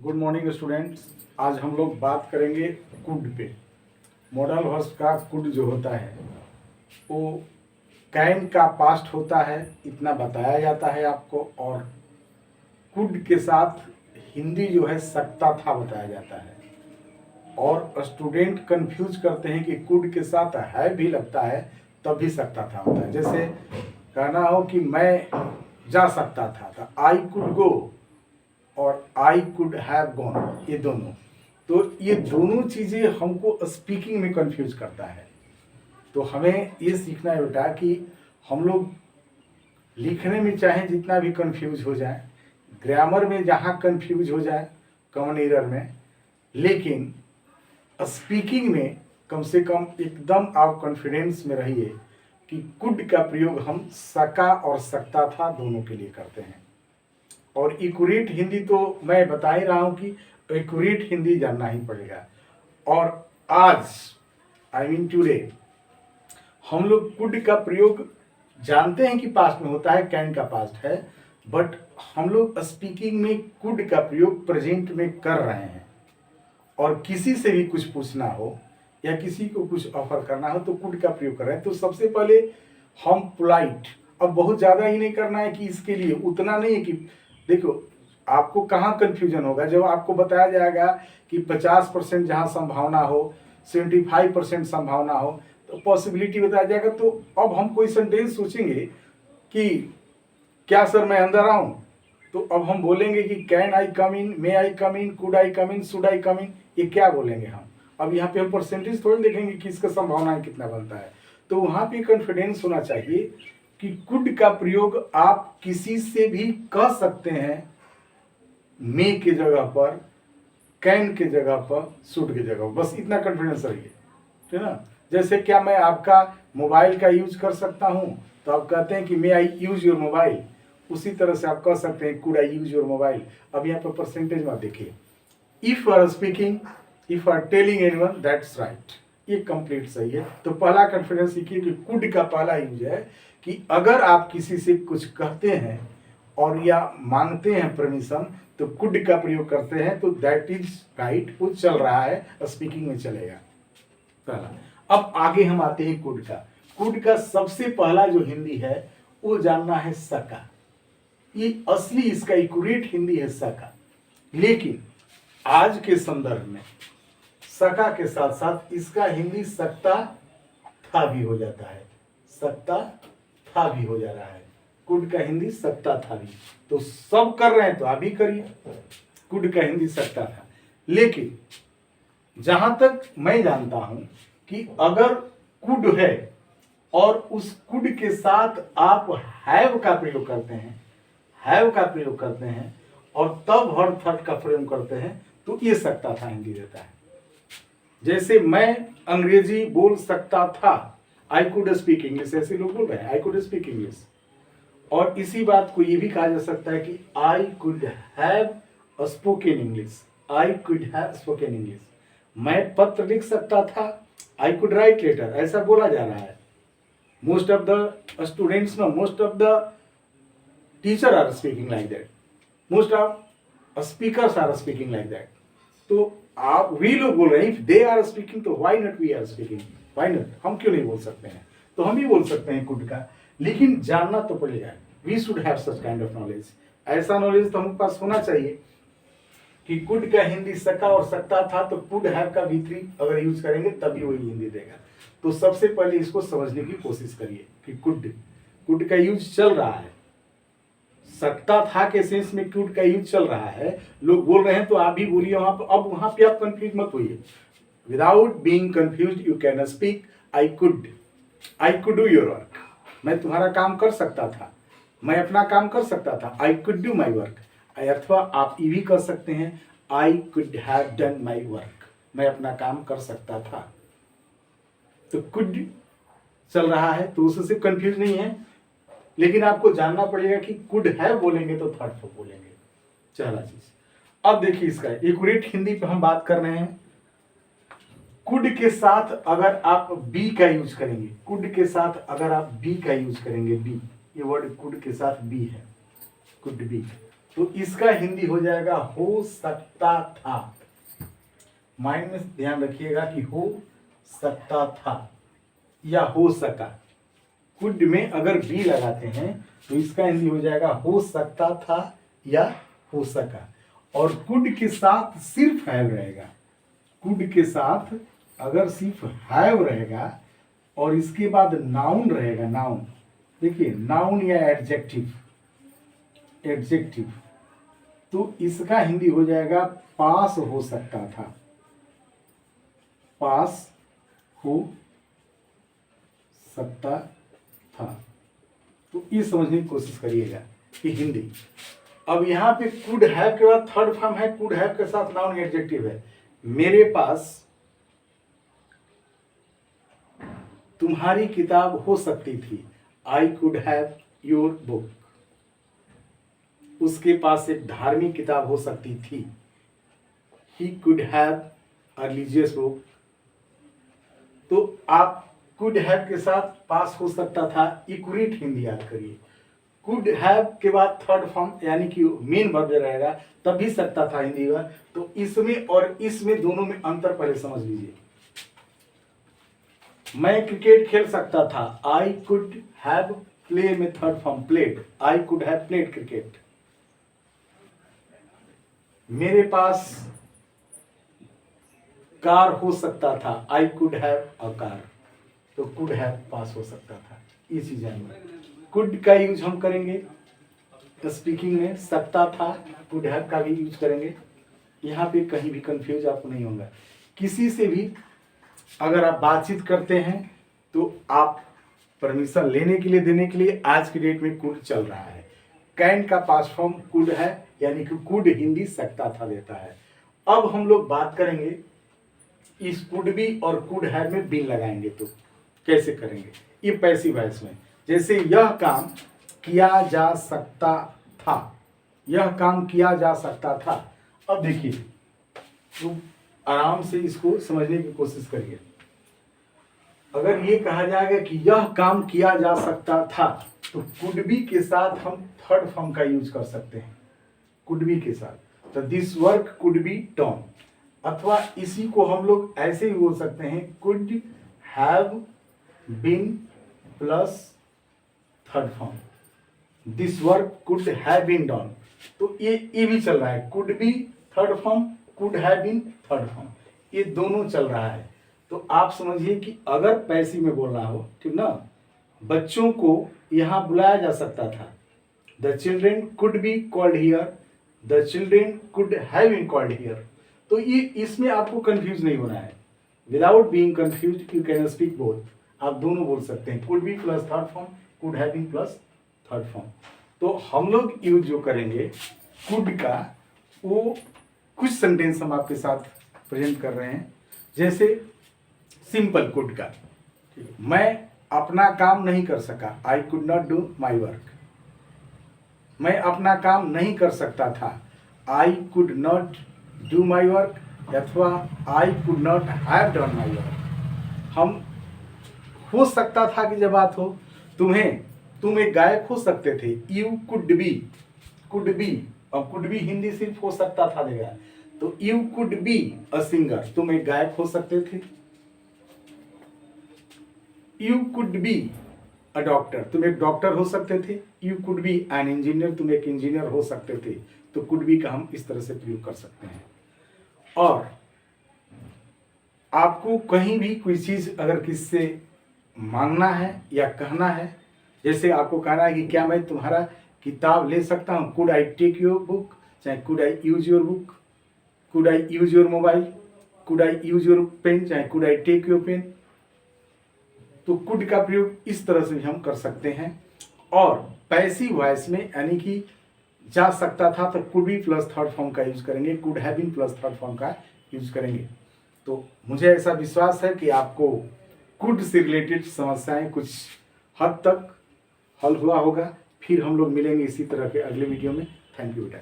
Good morning students. आज हम लोग बात करेंगे कुड पे। मॉडल वर्ब्स का कुड जो होता है वो कैन का पास्ट होता है, इतना बताया जाता है आपको। और कुड के साथ हिंदी जो है सकता था बताया जाता है। और स्टूडेंट कंफ्यूज करते हैं कि कुड के साथ है भी लगता है तब भी सकता था होता है। जैसे कहना हो कि मैं जा सकता था आई कुड गो और आई कुड हैव गॉन, ये दोनों। तो ये दोनों चीज़ें हमको स्पीकिंग में कंफ्यूज करता है। तो हमें ये सीखना है बेटा कि हम लोग लिखने में चाहे जितना भी कंफ्यूज हो जाए, ग्रामर में जहाँ कंफ्यूज हो जाए कॉमन एरर में, लेकिन स्पीकिंग में कम से कम एकदम आप कॉन्फिडेंस में रहिए कि कुड का प्रयोग हम सका और सकता था दोनों के लिए करते हैं। और एक्यूरेट हिंदी तो मैं बता ही रहा हूं कि एक्यूरेट हिंदी जानना ही पड़ेगा। और आज आई मीन टुडे हम लोग कुड का प्रयोग जानते हैं कि पास्ट में होता है, कैन का पास्ट है, बट हम लोग स्पीकिंग में कुड का प्रयोग प्रेजेंट में कर रहे हैं। और किसी से भी कुछ पूछना हो या किसी को कुछ ऑफर करना हो तो कुड का प्रयोग कर रहे हैं। तो सबसे पहले हम पोलाइट, अब बहुत ज़्यादा ही नहीं करना है कि इसके लिए उतना नहीं है कि देखो आपको कहाँ कन्फ्यूजन होगा जब आपको बताया जाएगा कि 50% जहाँ संभावना हो, 75% संभावना हो, तो पॉसिबिलिटी बताया जाएगा। तो अब हम कोई सेंटेंस सोचेंगे कि क्या सर मैं अंदर आऊँ, तो अब हम बोलेंगे कि can I come in, may I come in, could I come in, should I come in, ये क्या बोलेंगे हम। अब यहाँ पे हम परसेंटेज थोड़ी देखेंगे कि इसका संभावना कितना बनता है। तो वहाँ पे कॉन्फिडेंस होना चाहिए कि कुड का प्रयोग आप किसी से भी कह सकते हैं, मे के जगह पर, कैन के जगह पर, शुड के जगह पर, बस इतना कॉन्फिडेंस रहिए, ठीक है ना। जैसे क्या मैं आपका मोबाइल का यूज कर सकता हूँ, तो आप कहते हैं कि may I use your mobile, उसी तरह से आप कह सकते हैं could I use your mobile. अब यहाँ पर परसेंटेज में देखिए, if you are speaking, if you are telling anyone, that's right, ये कंप्लीट सही है। तो पहला कॉन्फिडेंस सीखिए कि कुड का पहला यूज है कि अगर आप किसी से कुछ कहते हैं और या मांगते हैं परमिशन तो कुड का प्रयोग करते हैं, तो दैट इज राइट, वो चल रहा है, स्पीकिंग में चलेगा पहला। अब आगे हम आते हैं कुड का। कुड का सबसे पहला जो हिंदी है वो जानना है सका। ये असली इसका एक्यूरेट हिंदी है सका, लेकिन आज के संदर्भ में सका के साथ साथ इसका हिंदी सकता था भी हो जाता है, सकता था भी हो जा रहा है। कुड का हिंदी सकता था भी, तो सब कर रहे हैं तो आप भी करिए। कुड का हिंदी सकता था, लेकिन जहां तक मैं जानता हूं कि अगर कुड है और उस कुड के साथ आप हैव का प्रयोग करते हैं, हैव का प्रयोग करते हैं और तब हर थर्ड का प्रयोग करते हैं, तो ये सकता था हिंदी देता है। जैसे मैं अंग्रेजी बोल सकता था, आई कुड स्पीक इंग्लिश, ऐसे लोग बोल रहे हैं आई कुड स्पीक इंग्लिश। और इसी बात को ये भी कहा जा सकता है कि I could have spoken English, I could have spoken English. मैं पत्र लिख सकता था, आई कुड राइट लेटर, ऐसा बोला जा रहा है। Most of the students no, most of the teacher are speaking like that, most of speakers are speaking like that. तो आप वी लोग बोल रहे हैं, इफ दे आर स्पीकिंग तो why not we are speaking, why not, हम क्यों नहीं बोल सकते हैं। तो हम भी बोल सकते हैं कुड का, लेकिन जानना तो पड़ेगा। We should have such kind of knowledge, ऐसा नॉलेज तो हमारे पास होना चाहिए कि कुड का हिंदी सका और सकता था, तो कुड हैव का V3 अगर यूज करेंगे तभी वही हिंदी देगा। तो सबसे पहले इसको समझने की कोशिश करिए कि कुड का यूज चल रहा है, सकता था के सेंस में कुड का यूज चल रहा है। लोग बोल रहे हैं तो आप भी बोलिए वहां पर। अब वहां पे आप कंफ्यूज मत होइए, without being confused you can speak I could do your work, मैं तुम्हारा काम कर सकता था, मैं अपना काम कर सकता था, I could do my work. अथवा आप ये भी कर सकते हैं, I could have done my work, मैं अपना काम कर सकता था। तो कुड चल रहा है तो उससे कंफ्यूज नहीं है, लेकिन आपको जानना पड़ेगा कि कुड हैव बोलेंगे तो थर्ड फॉर्म बोलेंगे। चला चीज, अब देखिए इसका एक्यूरेट हिंदी पे हम बात कर रहे हैं। कुड के साथ अगर आप बी का यूज करेंगे, कुड के साथ अगर आप बी का यूज करेंगे, बी, ये वर्ड कुड के साथ बी है, कुड बी, तो इसका हिंदी हो जाएगा हो सकता था। माइंड में ध्यान रखिएगा कि हो सकता था या हो सका। कुड में अगर बी लगाते हैं तो इसका हिंदी हो जाएगा हो सकता था या हो सका। और कुड के साथ सिर्फ हैव रहेगा। कुड के साथ अगर सिर्फ हैव रहेगा और इसके बाद नाउन रहेगा, नाउन देखिए नाउन या एडजेक्टिव, एडजेक्टिव, तो इसका हिंदी हो जाएगा पास हो सकता था, पास हो सकता था। तो ये समझने की कोशिश करिएगा कि हिंदी। अब यहाँ पे कुड हैव के बाद थर्ड फॉर्म है, कुड हैव के साथ नाउन एडजेक्टिव है। मेरे पास तुम्हारी किताब हो सकती थी, I could have your book. उसके पास एक धार्मिक किताब हो सकती थी, he could have a religious book. तो आप कुड हैव के साथ पास हो सकता था इक्विट हिंदी याद करिए। कुड हैव के बाद थर्ड फॉर्म यानी कि मेन वर्ब रहेगा तब भी सकता था हिंदी का। तो इसमें और इसमें दोनों में अंतर पहले समझ लीजिए। मैं क्रिकेट खेल सकता था, आई कुड हैव, प्ले में third form played, I could have played cricket. मेरे पास कार हो सकता था, I could have a car. तो कुड हैव पास हो सकता था, ये चीज है। कुड का यूज हम करेंगे स्पीकिंग में, सकता था, कुड हैव का भी यूज करेंगे। यहाँ पे कहीं भी कंफ्यूज आपको नहीं होगा। किसी से भी अगर आप बातचीत करते हैं तो आप परमिशन लेने के लिए, देने के लिए आज की डेट में कुड चल रहा है। कैन का पास्ट फॉर्म कुड है, यानी कि कुड हिंदी सकता था देता है। अब हम लोग बात करेंगे इस कुड बी और कुड हैव में बिन लगाएंगे तो कैसे करेंगे। ये पैसिव वॉइस में, जैसे यह काम किया जा सकता था, यह काम किया जा सकता था। अब देखिए तो आराम से इसको समझने की कोशिश करिए। अगर ये कहा जाएगा कि यह काम किया जा सकता था तो कुड बी के साथ हम थर्ड फॉर्म का यूज कर सकते हैं। कुड बी के साथ तो this work could be done, अथवा इसी को हम लोग ऐसे भी बोल सकते हैं could have been plus third form, this work could have been done. तो ये भी चल रहा है, could be third form, could have been third form, ये दोनों चल रहा है। तो आप समझिए कि अगर पैसिव में बोलना हो, ठीक ना, बच्चों को यहाँ बुलाया जा सकता था, the children could be called here, the children could have been called here. तो ये इसमें आपको कंफ्यूज नहीं होना है। Without being confuse you can speak both, आप दोनों बोल सकते हैं, could be plus third form, could have been plus third form. तो हम लोग यूज जो करेंगे कुड का, वो कुछ सेंटेंस हम आपके साथ प्रेजेंट कर रहे हैं। जैसे सिंपल कुड का, मैं अपना काम नहीं कर सका, I could not do my work. मैं अपना काम नहीं कर सकता था, I could not do my work, अथवा I could not have done my work. हम हो सकता था कि जब बात हो, तुम एक गायक हो सकते थे, you could be, could be, और कुड बी हिंदी सिर्फ हो सकता था देगा, तो you could be a singer, तुम एक गायक हो सकते थे। You could be a doctor, तुम एक डॉक्टर हो सकते थे। You could be an engineer, तुम एक इंजीनियर हो सकते थे। तो कुड बी का हम इस तरह से प्रयोग कर सकते हैं। और आपको कहीं भी कोई चीज अगर किससे मांगना है या कहना है, जैसे आपको कहना है कि क्या मैं तुम्हारा किताब ले सकता हूँ, could I take your book, चाहे could I use your book, could I use your mobile, could I use your pen, चाहे could I take your pen. तो कुड का प्रयोग इस तरह से भी हम कर सकते हैं। और पैसिव वॉइस में यानी कि जा सकता था तो could be plus third form का यूज करेंगे, could have been plus third form का यूज करेंगे। तो मुझे ऐसा विश्वास है कि आपको कुड से रिलेटेड समस्याएं कुछ हद तक हल हुआ होगा। फिर हम लोग मिलेंगे इसी तरह के अगले वीडियो में। थैंक यू बेटा।